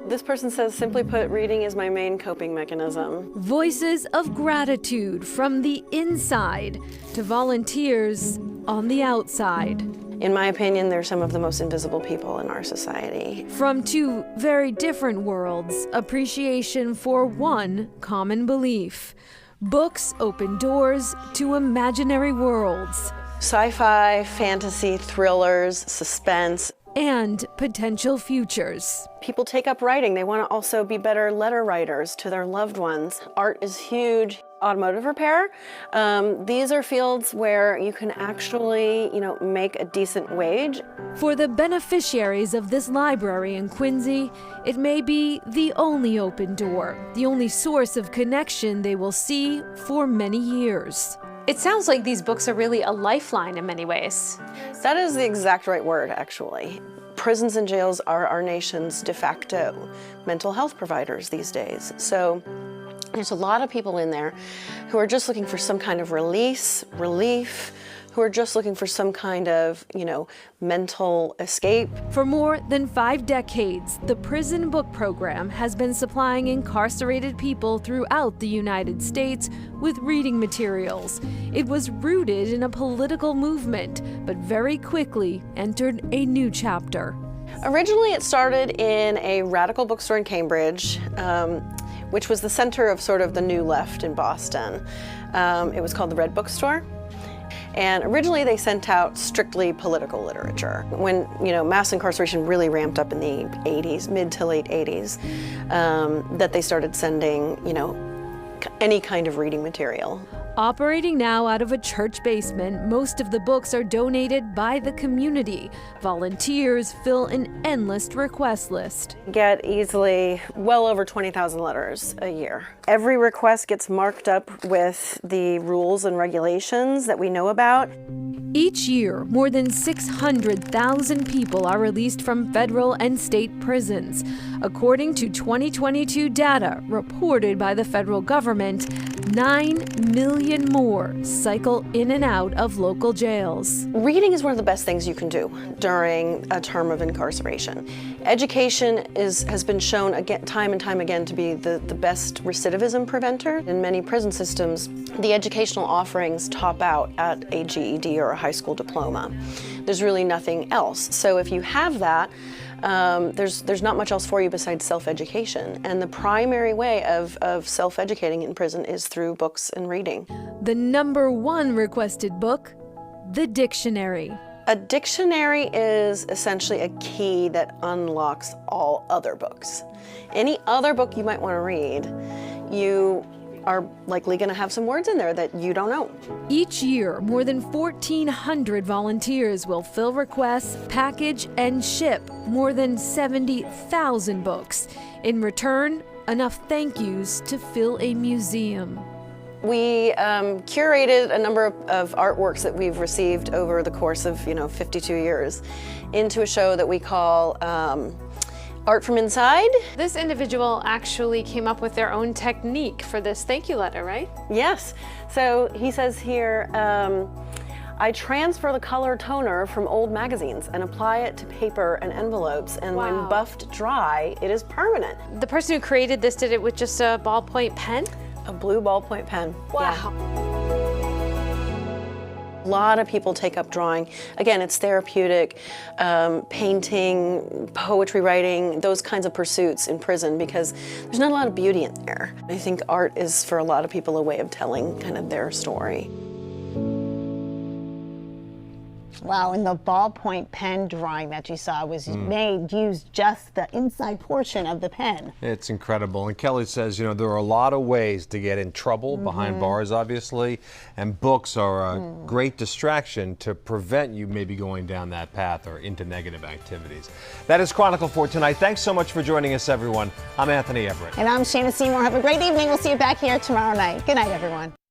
This person says, simply put, reading is my main coping mechanism. Voices of gratitude from the inside to volunteers on the outside. In my opinion, they're some of the most invisible people in our society. From two very different worlds, appreciation for one common belief. Books open doors to imaginary worlds. Sci-fi, fantasy, thrillers, suspense. And potential futures. People take up writing. They want to also be better letter writers to their loved ones. Art is huge. Automotive repair. These are fields where you can actually, make a decent wage. For the beneficiaries of this library in Quincy, it may be the only open door, the only source of connection they will see for many years. It sounds like these books are really a lifeline in many ways. That is the exact right word, actually. Prisons and jails are our nation's de facto mental health providers these days. So there's a lot of people in there who are just looking for some kind of relief, who are just looking for some kind of, mental escape. For more than 5 decades, the Prison Book Program has been supplying incarcerated people throughout the United States with reading materials. It was rooted in a political movement, but very quickly entered a new chapter. Originally, it started in a radical bookstore in Cambridge, which was the center of sort of the new left in Boston. It was called the Red Bookstore. And originally they sent out strictly political literature. When, mass incarceration really ramped up in the 80s, mid to late 80s, that they started sending, any kind of reading material. Operating now out of a church basement, most of the books are donated by the community. Volunteers fill an endless request list. Get easily well over 20,000 letters a year. Every request gets marked up with the rules and regulations that we know about. Each year, more than 600,000 people are released from federal and state prisons. According to 2022 data reported by the federal government, 9 million more cycle in and out of local jails. Reading is one of the best things you can do during a term of incarceration. Education has been shown time and time again to be the best recidivism preventer. In many prison systems, the educational offerings top out at a GED or a high school diploma. There's really nothing else. So if you have that, there's not much else for you besides self-education. And the primary way of self-educating in prison is through books and reading. The #1 requested book, the dictionary. A dictionary is essentially a key that unlocks all other books. Any other book you might want to read, you are likely going to have some words in there that you don't know. Each year, more than 1,400 volunteers will fill requests, package, and ship more than 70,000 books. In return, enough thank yous to fill a museum. We curated a number of artworks that we've received over the course of 52 years into a show that we call Art from Inside. This individual actually came up with their own technique for this thank you letter, right? Yes. So he says here, I transfer the color toner from old magazines and apply it to paper and envelopes, and when buffed dry, it is permanent. The person who created this did it with just a ballpoint pen? A blue ballpoint pen. Wow. Yeah. A lot of people take up drawing. Again, it's therapeutic, painting, poetry writing, those kinds of pursuits in prison because there's not a lot of beauty in there. I think art is, for a lot of people, a way of telling kind of their story. Wow, and the ballpoint pen drawing that you saw was used just the inside portion of the pen. It's incredible. And Kelly says, there are a lot of ways to get in trouble behind bars, obviously, and books are a great distraction to prevent you maybe going down that path or into negative activities. That is Chronicle for tonight. Thanks so much for joining us, everyone. I'm Anthony Everett. And I'm Shana Seymour. Have a great evening. We'll see you back here tomorrow night. Good night, everyone.